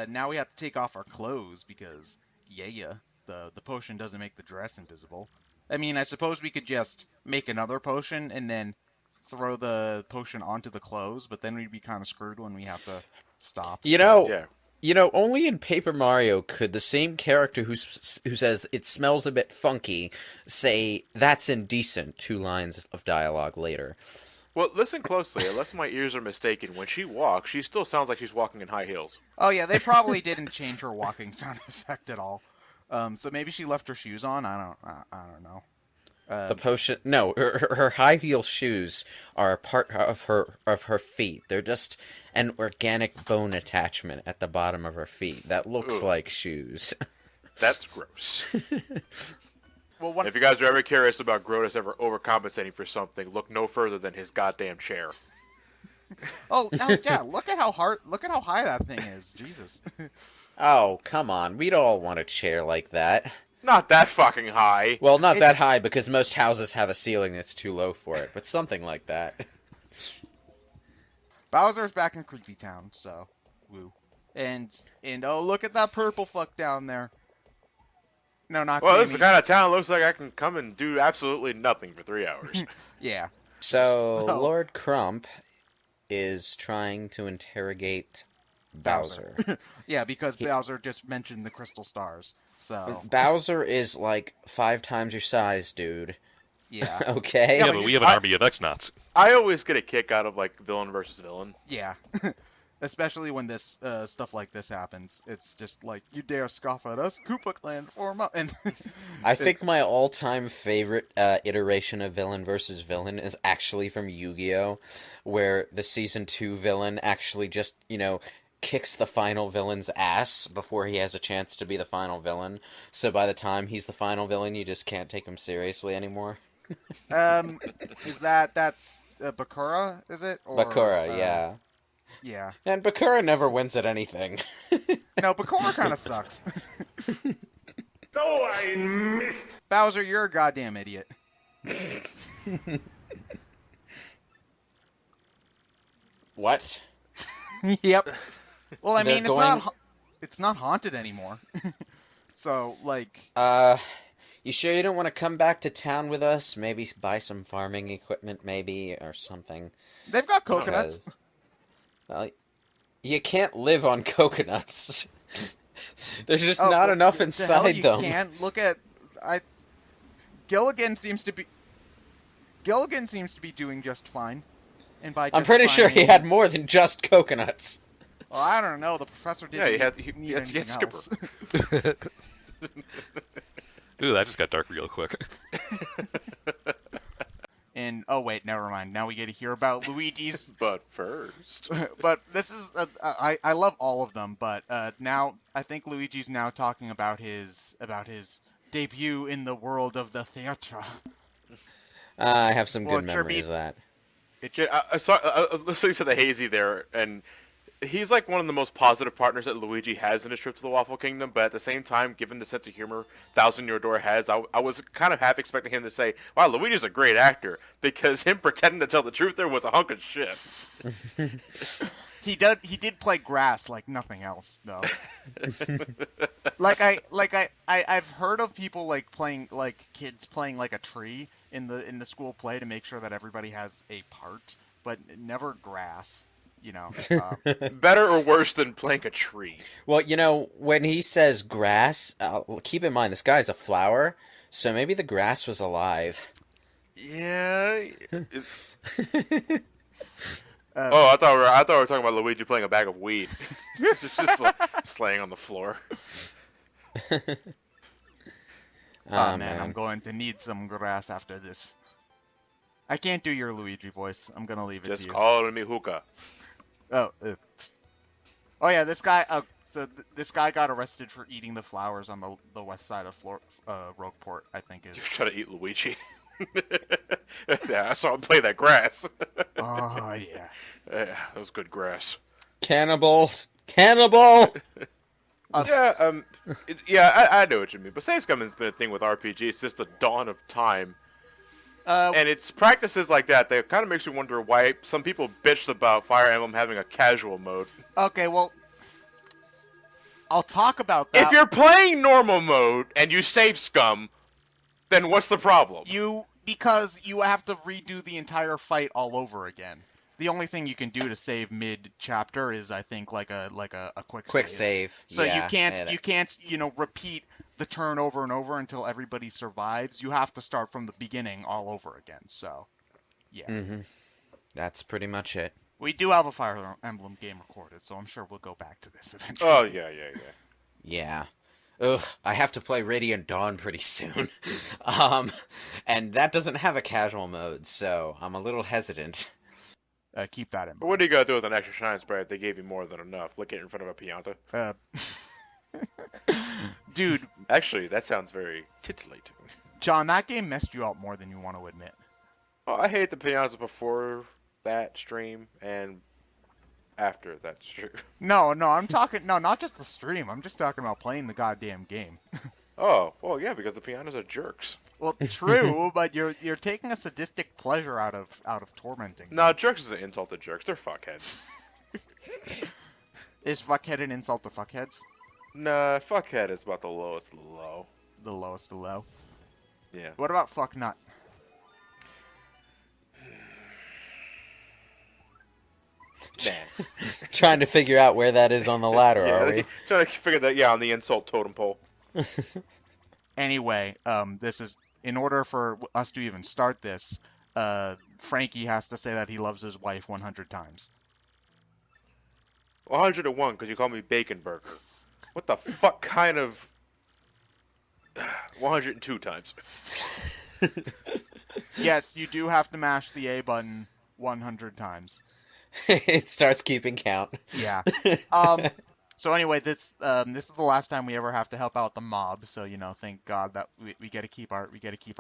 S1: now we have to take off our clothes because, the potion doesn't make the dress invisible. I mean, I suppose we could just make another potion and then throw the potion onto the clothes, but then we'd be kind of screwed when we have to stop.
S3: You
S1: so-
S3: know,
S2: Yeah.
S3: only in Paper Mario could the same character who says it smells a bit funky say that's indecent 2 lines of dialogue later.
S2: Well, listen closely. Unless my ears are mistaken, when she walks, she still sounds like she's walking in high heels.
S1: Oh yeah, they probably didn't change her walking sound effect at all. So maybe she left her shoes on. I don't know.
S3: The potion, no, her high heel shoes are a part of her feet. They're just an organic bone attachment at the bottom of her feet that looks
S2: Ooh.
S3: like shoes.
S2: That's gross.
S1: Well, what?
S2: If you guys are ever curious about Grotus ever overcompensating for something, look no further than his goddamn chair.
S1: Oh, yeah. Look at how high that thing is. Jesus.
S3: Oh, come on. We'd all want a chair like that.
S2: Not that fucking high.
S3: Well, not that high, because most houses have a ceiling that's too low for it, but something like that.
S1: Bowser's back in Creepy Town, so woo. And oh, look at that purple fuck down there. No, not
S2: Well, this is
S1: Creamy.
S2: the kind of town looks like I can come and do absolutely nothing for 3 hours.
S1: Yeah.
S3: So,
S1: Oh.
S3: Lord Crump is trying to interrogate Bowser.
S1: Yeah, because Bowser just mentioned the crystal stars. So
S3: Bowser is like 5 times your size, dude.
S1: yeah,
S3: Okay?
S4: Yeah,
S1: but
S4: but we have an army of X-Nauts.
S2: I always get a kick out of, like, villain versus villain.
S1: yeah. Especially when this stuff like this happens, it's just like, you dare scoff at us, Koopa Clan form up, and
S3: I think my all-time favorite iteration of villain versus villain is actually from Yu-Gi-Oh!, where the Season 2 villain actually just, kicks the final villain's ass before he has a chance to be the final villain. So by the time he's the final villain, you just can't take him seriously anymore.
S1: is that's Bakura? Is it? Or,
S3: Bakura, yeah.
S1: Yeah.
S3: And Bakura never wins at anything.
S1: No, Bakura kind of sucks.
S5: Oh, I missed!
S1: Bowser, you're a goddamn idiot.
S3: What?
S1: Yep. Well, I
S3: They're
S1: mean,
S3: going-
S1: it's not haunted anymore. So, like,
S3: You sure you don't want to come back to town with us? Maybe buy some farming equipment, maybe, or something.
S1: they've got coconuts.
S3: Because, well, you can't live on coconuts. There's just
S1: Oh,
S3: not
S1: well,
S3: enough
S1: the hell
S3: inside
S1: you
S3: them.
S1: can't look at. Gilligan seems to be doing just fine. And by
S3: I'm
S1: just
S3: pretty
S1: fine,
S3: sure
S1: I
S3: he
S1: mean-
S3: had more than just coconuts.
S1: Well, I don't know. The professor didn't.
S2: Yeah,
S1: need
S2: he had
S1: anything
S2: Skipper.
S1: else.
S4: Ooh, that just got dark real quick.
S1: And oh wait, never mind. Now we get to hear about Luigi's.
S2: But first...
S1: But this is I love all of them, but now I think Luigi's now talking about his debut in the world of the theatre.
S3: I have some
S1: Well,
S3: good
S1: it sure
S3: memories
S1: beats-
S3: of that.
S2: Yeah, I saw listening to the Hazy there, and he's like one of the most positive partners that Luigi has in his trip to the Waffle Kingdom, but at the same time, given the sense of humor Thousand Year Door has, I was kind of half expecting him to say, wow, Luigi's a great actor, because him pretending to tell the truth there was a hunk of shit.
S1: He did play grass like nothing else, though. I've heard of people like playing, like kids playing like a tree in the school play to make sure that everybody has a part, but never grass. You know,
S2: Better or worse than playing a tree?
S3: Well, when he says grass, keep in mind this guy's a flower, so maybe the grass was alive.
S2: Yeah. I thought we were talking about Luigi playing a bag of weed. just laying on the floor.
S1: Oh man, I'm going to need some grass after this. I can't do your Luigi voice. I'm gonna leave it
S2: Just
S1: to you.
S2: call me Hookah.
S1: Oh yeah, this guy. This guy got arrested for eating the flowers on the west side of Rogueport, I think is.
S2: You're trying to eat Luigi. Yeah, I saw him play that grass.
S1: Oh yeah.
S2: Yeah, that was good grass.
S3: Cannibals! Cannibal!
S2: Yeah, I know what you mean. But save scumming's been a thing with RPGs since the dawn of time. And it's practices like that kind of makes you wonder why some people bitched about Fire Emblem having a casual mode.
S1: Okay, well, I'll talk about that.
S2: If you're playing normal mode and you save scum, then what's the problem?
S1: Because you have to redo the entire fight all over again. The only thing you can do to save mid chapter is, I think, like a quick
S3: save.
S1: So
S3: yeah,
S1: you can't repeat the turn over and over until everybody survives. You have to start from the beginning all over again. So, yeah.
S3: Mm-hmm. That's pretty much it.
S1: We do have a Fire Emblem game recorded, so I'm sure we'll go back to this eventually.
S2: Oh yeah.
S3: Yeah. Ugh, I have to play Radiant Dawn pretty soon. And that doesn't have a casual mode, so I'm a little hesitant.
S1: Keep that in mind.
S2: But what do you gotta do with an extra shine spray if they gave you more than enough? Lick it in front of a Pianta?
S1: Dude.
S2: Actually, that sounds very titillating.
S1: John, that game messed you up more than you want to admit.
S2: Oh, I hate the Pianta before that stream and after that stream.
S1: No, I'm talking... No, not just the stream. I'm just talking about playing the goddamn game.
S2: Oh, well, yeah, because the Pianos are jerks.
S1: Well, true, but you're taking a sadistic pleasure out of tormenting them.
S2: No, jerks is an insult to jerks. They're fuckheads.
S1: Is fuckhead an insult to fuckheads?
S2: Nah, fuckhead is about the lowest low.
S1: The lowest of low?
S2: Yeah.
S1: What about fucknut?
S2: Nah.
S3: Trying to figure out where that is on the ladder,
S2: Yeah,
S3: are we?
S2: trying to figure that, on the insult totem pole.
S1: Anyway, this is... In order for us to even start this, Frankie has to say that he loves his wife 100 times.
S2: 101, because you call me Bacon Burger. What the fuck kind of... 102 times.
S1: Yes, you do have to mash the A button 100 times.
S3: It starts keeping count.
S1: Yeah. So anyway, this is the last time we ever have to help out the mob. So thank God that we get to keep our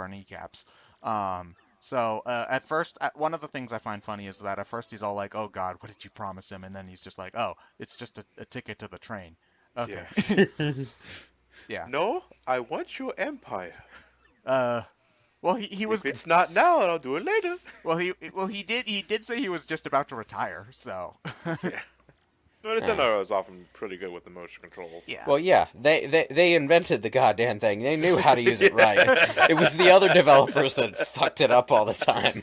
S1: kneecaps. So at first, one of the things I find funny is that at first he's all like, "Oh God, what did you promise him?" And then he's just like, "Oh, it's just a ticket to the train." Okay. Yeah.
S2: No, I want your empire.
S1: Well, he was.
S2: If it's not now, I'll do it later.
S1: Well, he did say he was just about to retire. So.
S2: Yeah. No, Nintendo was often pretty good with the motion control.
S1: Yeah.
S3: Well, yeah, they invented the goddamn thing. They knew how to use it right. It was the other developers that fucked it up all the time.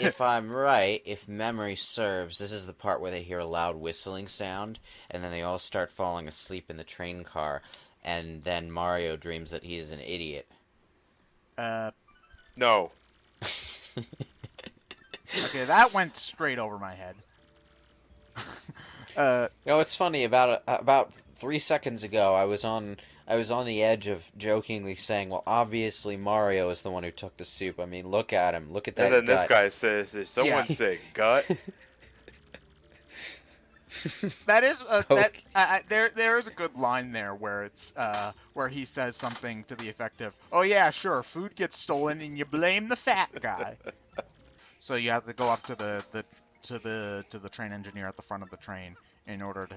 S3: If I'm right, if memory serves, this is the part where they hear a loud whistling sound, and then they all start falling asleep in the train car, and then Mario dreams that he is an idiot.
S2: No.
S1: Okay, that went straight over my head.
S3: It's funny. About 3 seconds ago, I was on the edge of jokingly saying, "Well, obviously Mario is the one who took the soup. I mean, look at him. Look at that."
S2: And then this
S3: gut."
S2: guy says, "Did someone say gut?"
S1: That is
S3: Okay.
S1: there is a good line there where it's where he says something to the effect of, "Oh yeah, sure, food gets stolen and you blame the fat guy." So you have to go up to the to the train engineer at the front of the train in order to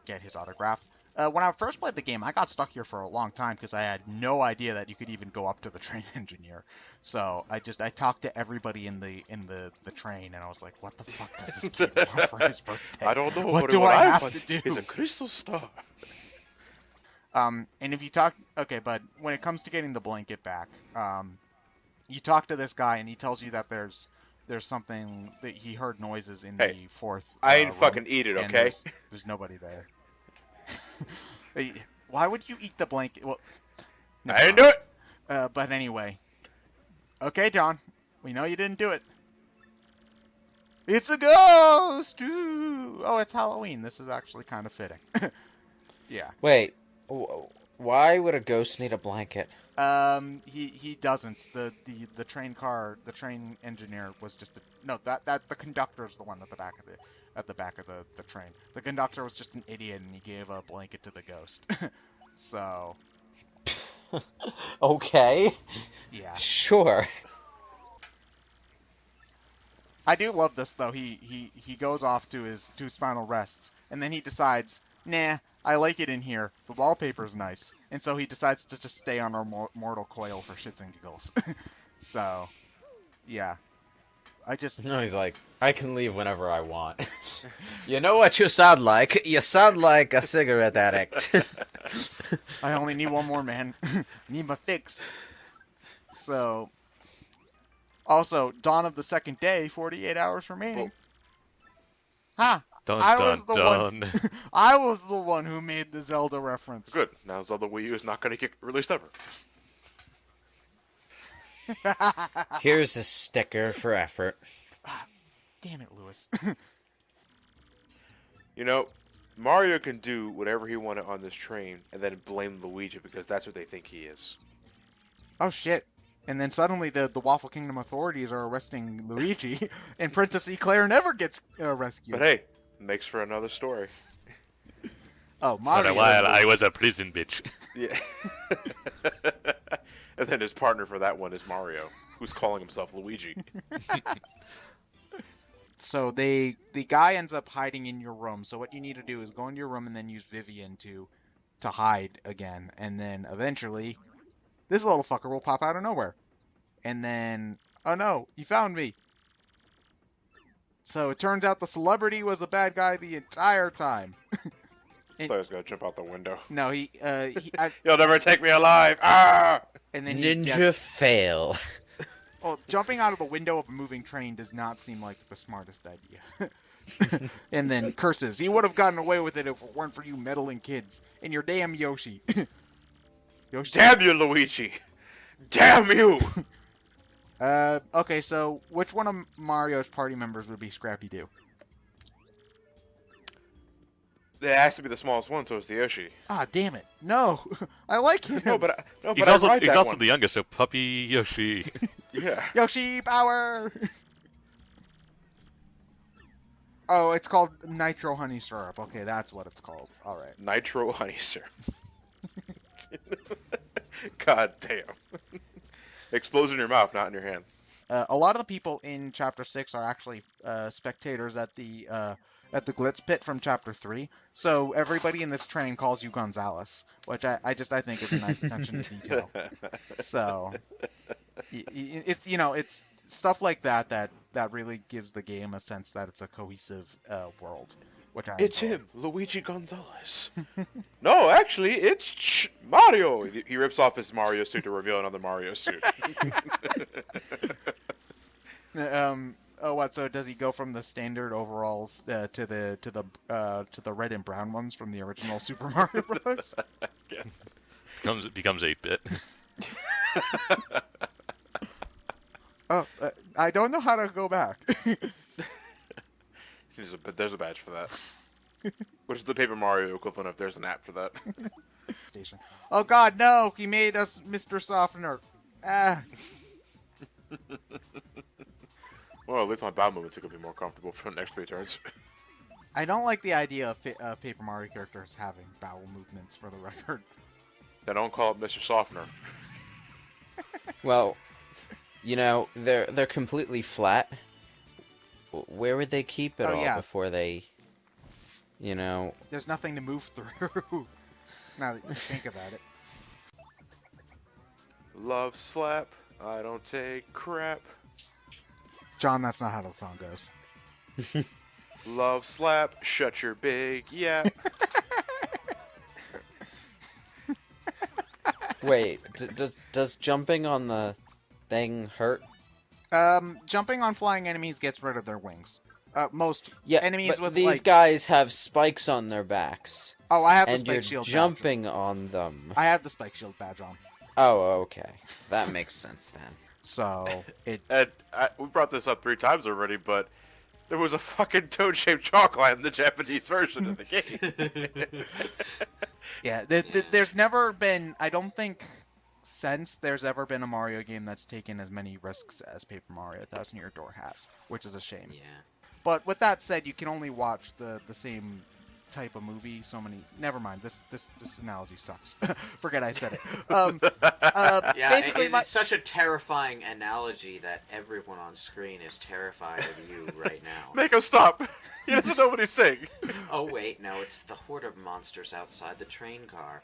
S1: get his autograph. When I first played the game, I got stuck here for a long time because I had no idea that you could even go up to the train engineer. So I talked to everybody in the train, and I was like, "What the fuck does this kid want for his birthday?
S2: I don't know,
S1: What
S2: but
S1: do
S2: what
S1: I
S2: I
S1: have
S2: want
S1: to do?"
S2: is a crystal star.
S1: And if you talk, okay, but when it comes to getting the blanket back, you talk to this guy, and he tells you that there's something that he heard noises in
S2: Hey,
S1: the fourth.
S2: I ain't
S1: room,
S2: fucking eat it,
S1: and
S2: okay?
S1: there's nobody there. Why would you eat the blanket? Well, never
S2: I didn't
S1: mind.
S2: do it.
S1: But anyway. Okay, John. We know you didn't do it. It's a ghost! Ooh. Oh, it's Halloween. This is actually kind of fitting. Yeah.
S3: Wait, why would a ghost need a blanket?
S1: He doesn't. The train engineer was just that the conductor's the one at the back of the train. The conductor was just an idiot, and he gave a blanket to the ghost. So.
S3: Okay.
S1: Yeah.
S3: Sure.
S1: I do love this though. He goes off to his final rests, and then he decides, nah, I like it in here. The wallpaper's nice, and so he decides to just stay on our mortal coil for shits and giggles. So, yeah.
S3: No, he's like, I can leave whenever I want. You know what you sound like? You sound like a cigarette addict.
S1: I only need one more, man. Need my fix. So, also, dawn of the second day, 48 hours remaining. Ha!
S4: Dun
S1: I
S4: dun
S1: was the
S4: dun.
S1: I was the one who made the Zelda reference.
S2: Good. Now Zelda Wii U is not going to get released ever.
S3: Here's a sticker for effort.
S1: Damn it, Lewis.
S2: You know, Mario can do whatever he wanted on this train and then blame Luigi because that's what they think he is.
S1: Oh shit. And then suddenly the Waffle Kingdom authorities are arresting Luigi, and Princess Eclair never gets rescued.
S2: But hey, makes for another story.
S1: Oh,
S4: For
S1: Mario.
S4: a while, I was a prison bitch.
S2: Yeah. And then his partner for that one is Mario, who's calling himself Luigi.
S1: So the guy ends up hiding in your room. So what you need to do is go into your room and then use Vivian to hide again, and then eventually this little fucker will pop out of nowhere. And then, oh no, he found me. So it turns out the celebrity was a bad guy the entire time.
S2: I thought he was going to jump out the window.
S1: No,
S2: You'll never take me alive! Ah!
S1: and then
S3: Ninja fail.
S1: Well, jumping out of the window of a moving train does not seem like the smartest idea. And then curses. He would have gotten away with it if it weren't for you meddling kids and your damn Yoshi. Yoshi.
S2: Damn you, Luigi! Damn you!
S1: Okay, so which one of Mario's party members would be Scrappy Doo?
S2: It has to be the smallest one, so it's the Yoshi.
S1: Ah, damn it. No. I like him.
S2: No, but
S4: He's
S2: I
S4: also
S2: ride
S4: he's
S2: that
S4: also
S2: one.
S4: the youngest, so puppy Yoshi.
S2: Yeah.
S1: Yoshi power! Oh, it's called Nitro Honey Syrup. Okay, that's what it's called. Alright.
S2: Nitro honey syrup. God damn. Explodes in your mouth, not in your hand.
S1: A lot of the people in Chapter 6 are actually spectators at the Glitz Pit from Chapter 3. So everybody in this train calls you Gonzalez, which I think is a nice attention to detail. So it's stuff like that really gives the game a sense that it's a cohesive world. Which I
S2: It's
S1: enjoy.
S2: him, Luigi Gonzalez. No, actually, it's Mario. He rips off his Mario suit to reveal another Mario suit.
S1: Oh, what? So does he go from the standard overalls to the red and brown ones from the original Super Mario Bros?
S2: Yes.
S1: Oh,
S4: Becomes 8-bit.
S1: I don't know how to go back.
S2: There's a badge for that. Which is the Paper Mario equivalent if there's an app for that.
S1: Station. Oh God, no! He made us Mr. Softener. Ah.
S2: Well, at least my bow movements are going to be more comfortable for the next 3 turns.
S1: I don't like the idea of Paper Mario characters having bowel movements. For the record.
S2: They don't call it Mr. Softener.
S3: Well, they're completely flat. where would they keep it
S1: Oh,
S3: all
S1: yeah.
S3: before they, you know?
S1: There's nothing to move through. Now that you think about it.
S2: Love slap. I don't take crap.
S1: John, that's not how the song goes.
S2: Love slap. Shut your big yap.
S3: Wait, does jumping on the thing hurt?
S1: Jumping on flying enemies gets rid of their wings. Most
S3: Yeah,
S1: enemies
S3: but
S1: with
S3: these guys have spikes on their backs.
S1: Oh, I have the
S3: and
S1: spike
S3: you're
S1: shield
S3: jumping on them.
S1: badge. I have the spike shield badge on.
S3: Oh, okay. That makes sense then.
S1: So it.
S2: And we brought this up 3 times already, but there was a fucking toad-shaped chocolate in the Japanese version of the game.
S1: Yeah, there's never been. I don't think since there's ever been a Mario game that's taken as many risks as Paper Mario 1000 Year Door has, which is a shame.
S3: Yeah.
S1: But with that said, you can only watch the same type of movie so many. Never mind. This analogy sucks. Forget I said it.
S5: Yeah,
S1: Basically,
S5: it's such a terrifying analogy that everyone on screen is terrified of you right now.
S2: Make him stop. He doesn't know what he's saying.
S5: Oh wait, no, it's the horde of monsters outside the train car.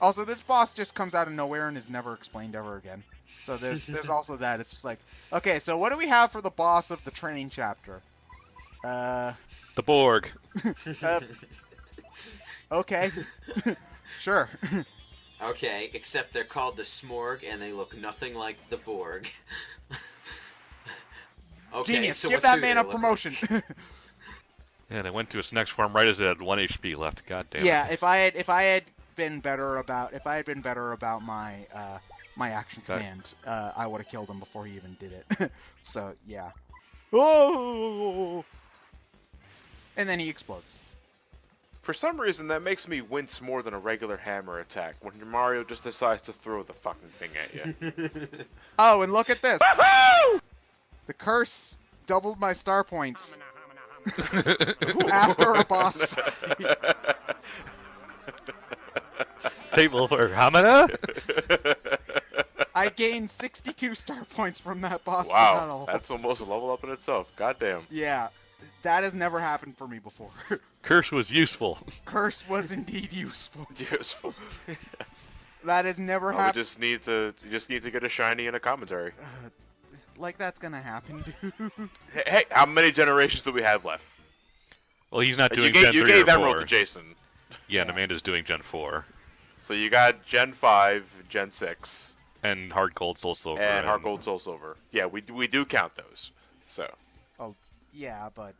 S1: Also, this boss just comes out of nowhere and is never explained ever again. So there's also that. It's just like, okay, so what do we have for the boss of the train chapter?
S4: The Borg.
S1: Okay. Sure.
S5: Okay, except they're called the Smorg and they look nothing like the Borg. Okay,
S1: Genius,
S5: so
S1: give
S5: what
S1: that
S5: do
S1: man
S5: they
S1: a
S5: look
S1: promotion.
S4: Yeah, they went to its next form right as it had 1 HP left. God damn it.
S1: Yeah, if I had been better about my my action
S4: Okay.
S1: command, I would have killed him before he even did it. So yeah. Oh! And then he explodes.
S2: For some reason, that makes me wince more than a regular hammer attack when Mario just decides to throw the fucking thing at you.
S1: Oh, and look at this. The curse doubled my star points after a boss fight.
S4: Table for Hamada?
S1: I gained 62 star points from that boss
S2: Wow,
S1: battle.
S2: that's almost a level up in itself. Goddamn.
S1: Yeah, that has never happened for me before.
S4: Curse was useful.
S1: Curse was indeed useful.
S2: Useful.
S1: That has never
S2: You
S1: happened.
S2: just need to get a shiny and a commentary.
S1: Like that's gonna happen, dude.
S2: Hey, how many generations do we have left?
S4: Well, he's not
S2: You
S4: doing Gen 3
S2: you gave
S4: or
S2: Emerald
S4: 4.
S2: to Jason.
S4: Yeah, and Amanda's doing Gen 4.
S2: So you got Gen 5, Gen 6,
S4: And Hard Gold, Soul Silver.
S2: and Heart Gold, Soul Silver. Yeah, we do count those. So
S1: Oh, yeah, but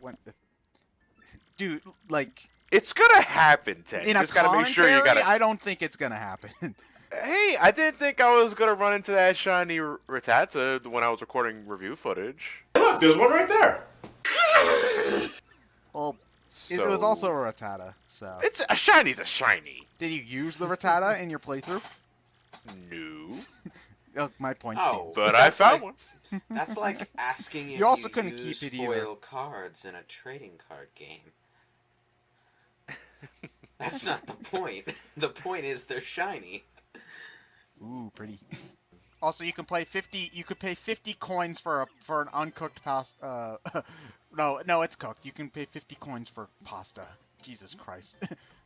S1: when the dude, like
S2: it's gonna happen, Ted.
S1: in
S2: You
S1: a
S2: just gotta make
S1: commentary,
S2: sure you gotta.
S1: I don't think it's gonna happen.
S2: Hey, I didn't think I was gonna run into that shiny Rattata when I was recording review footage.
S6: Look, there's one right there.
S1: Well,
S2: So...
S1: it was also a Rattata. So
S2: It's a shiny's a shiny.
S1: did you use the Rattata in your playthrough?
S2: No,
S1: Oh, my point
S5: Oh.
S1: stands.
S2: but I
S5: That's
S2: found
S5: like-
S2: one.
S5: That's like asking if
S1: You also
S5: you
S1: couldn't
S5: use
S1: keep it either.
S5: foil cards in a trading card game. That's not the point. The point is they're shiny.
S1: Ooh, pretty. Also, you can play 50. You could pay 50 coins for an uncooked pasta. No, it's cooked. You can pay 50 coins for pasta. Jesus Christ,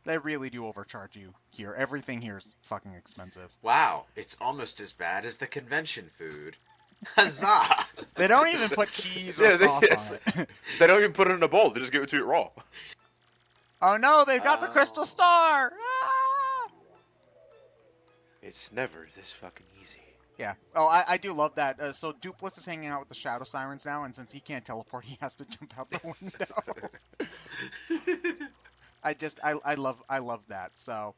S1: they really do overcharge you here. Everything here is fucking expensive.
S5: Wow, it's almost as bad as the convention food. Huzzah!
S1: They don't even put cheese or
S2: Yeah,
S1: sauce on it.
S2: They don't even put it in a bowl. They just give it to you raw.
S1: Oh no, they've got the crystal
S5: Oh.
S1: star. Ah!
S2: It's never this fucking easy.
S1: Yeah. Oh, I do love that. So Dupless is hanging out with the Shadow Sirens now, and since he can't teleport, he has to jump out the window. I love that. So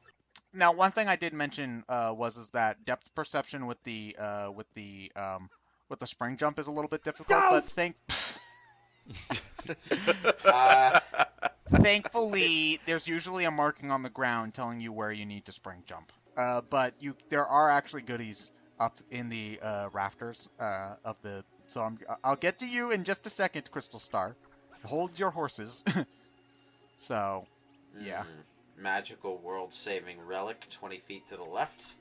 S1: now one thing I did mention was that depth perception with the spring jump is a little bit difficult, but thankfully there's usually a marking on the ground telling you where you need to spring jump. But there are actually goodies up in the rafters of the. So I'll get to you in just a second, Crystal Star. Hold your horses. So, yeah.
S5: Magical world-saving relic, 20 feet to the left.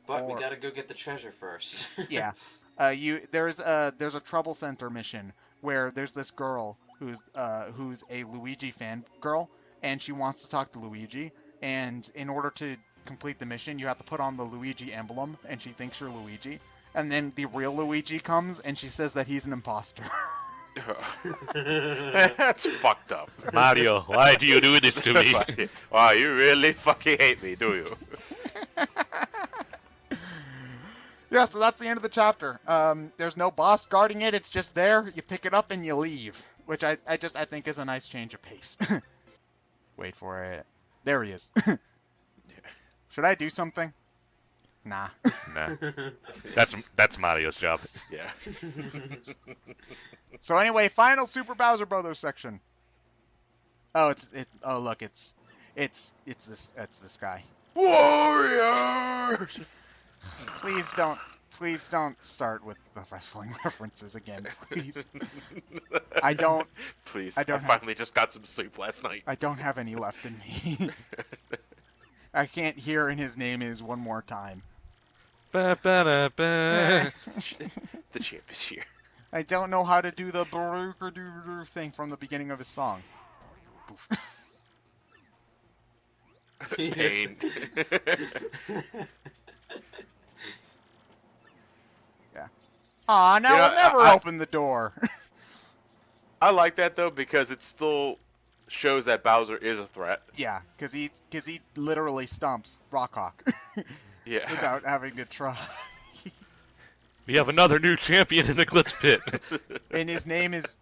S5: But we
S1: Or-
S5: gotta go get the treasure first.
S1: Yeah. There's a trouble center mission where there's this girl who's a Luigi fan girl, and she wants to talk to Luigi, and in order to complete the mission, you have to put on the Luigi emblem, and she thinks you're Luigi, and then the real Luigi comes, and she says that he's an imposter.
S2: That's fucked up.
S4: Mario, why do you do this to me?
S2: Wow, you really fucking hate me, do you?
S1: Yeah, so that's the end of the chapter. There's no boss guarding it. It's just there. You pick it up and you leave, which I think is a nice change of pace. Wait for it. There he is. Should I do something? Nah.
S4: Nah. That's Mario's job.
S2: Yeah.
S1: So anyway, final Super Bowser Brothers section. Oh, look, it's this guy.
S2: Warriors.
S1: Please don't start with the wrestling references again, please.
S2: Please.
S1: I
S2: I finally just got some sleep last night.
S1: I don't have any left in me. I can't hear and his name is one more time.
S4: Ba, ba, da, ba.
S2: The champ is here.
S1: I don't know how to do the brrrr thing from the beginning of his song. Boof.
S2: Pain.
S1: Yeah. Aw, now
S2: Yeah,
S1: we'll never open the door.
S2: I like that though because it still shows that Bowser is a threat.
S1: Yeah, because he literally stomps Rockhawk
S2: Yeah.
S1: without having to try.
S4: We have another new champion in the Glitz Pit.
S1: And his name is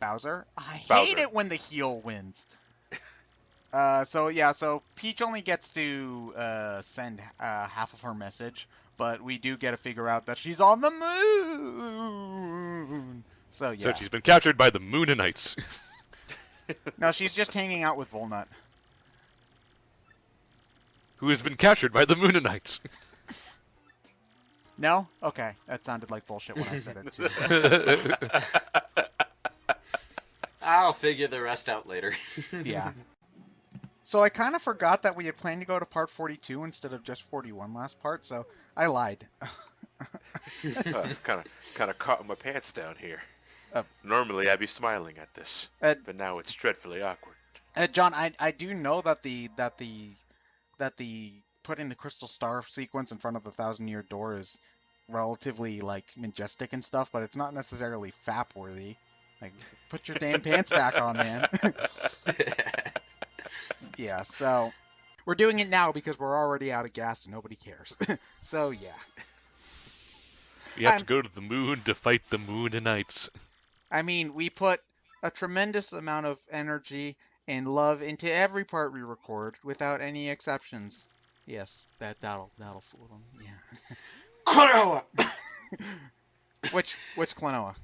S1: Bowser. I hate
S2: Bowser.
S1: it when the heel wins. So Peach only gets to send half of her message, but we do get to figure out that she's on the moon. So yeah.
S4: So she's been captured by the Mooninites.
S1: No, she's just hanging out with Volnut.
S4: Who has been captured by the Mooninites.
S1: No? Okay, that sounded like bullshit when I said it too.
S5: I'll figure the rest out later.
S1: Yeah. So I kind of forgot that we had planned to go to part 42 instead of just 41 last part, so I lied.
S2: Kind of caught my pants down here.
S1: Uh,
S2: Normally I'd be smiling at this, but now it's dreadfully awkward.
S1: John, I do know that the putting the crystal star sequence in front of the 1,000-year door is relatively like majestic and stuff, but it's not necessarily fap worthy. Like, put your damn pants back on, man. Yeah, so we're doing it now because we're already out of gas and nobody cares. So yeah.
S4: You have to go to the moon to fight the Mooninites.
S1: I mean, we put a tremendous amount of energy and love into every part we record without any exceptions. Yes, that'll fool them. Yeah.
S5: Klonoa!
S1: Which Klonoa?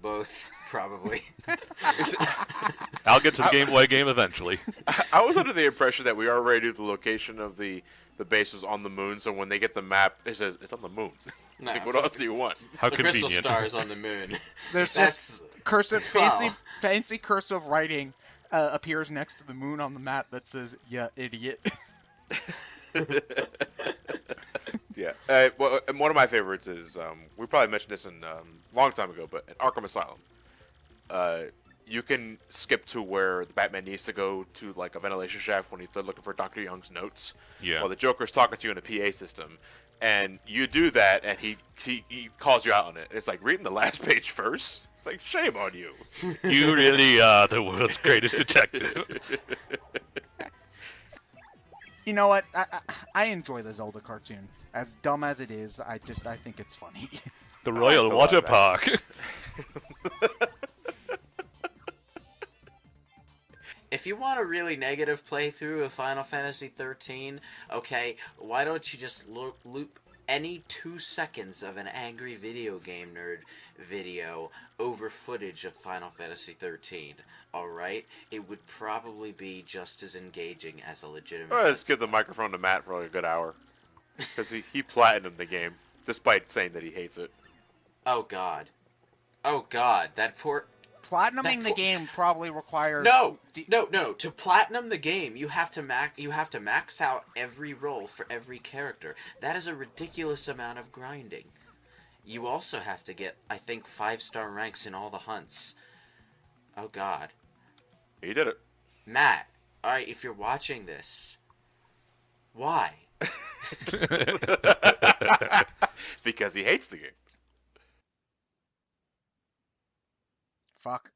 S5: Both, probably.
S4: I'll get to the Game Boy game eventually.
S2: I was under the impression that we already knew the location of the base was on the moon, so when they get the map, it says it's on the moon.
S5: Nah,
S2: Like, what else do you want?
S4: How
S5: the crystal
S4: convenient.
S5: stars on the moon.
S1: There's
S5: That's
S1: just fancy
S5: Wow.
S1: cursive writing appears next to the moon on the map that says, "Yeah, idiot."
S2: Yeah. Well, and one of my favorites is we probably mentioned this in a long time ago, but in Arkham Asylum, you can skip to where the Batman needs to go to like a ventilation shaft when he's looking for Dr. Young's notes.
S4: Yeah.
S2: While the Joker's talking to you in a PA system, and you do that, and he calls you out on it. It's like reading the last page first. It's like, shame on you.
S4: You really are the world's greatest detective.
S1: You know what? I enjoy the Zelda cartoon. As dumb as it is, I think it's funny.
S4: The Royal
S2: the
S4: Water
S2: live
S4: Park.
S5: If you want a really negative playthrough of Final Fantasy 13, okay, why don't you just loop any 2 seconds of an angry video game nerd video over footage of Final Fantasy 13, alright? It would probably be just as engaging as a legitimate...
S2: Well, let's give the microphone to Matt for like a good hour. Because he platinumed the game, despite saying that he hates it.
S5: Oh god. Oh god, that poor...
S1: platinuming the game probably requires
S5: No. To platinum the game, you have to max out every role for every character. That is a ridiculous amount of grinding. You also have to get, I think, 5-star ranks in all the hunts. Oh God,
S2: He did it.
S5: Matt. All right, if you're watching this, why?
S2: Because he hates the game.
S1: Fuck.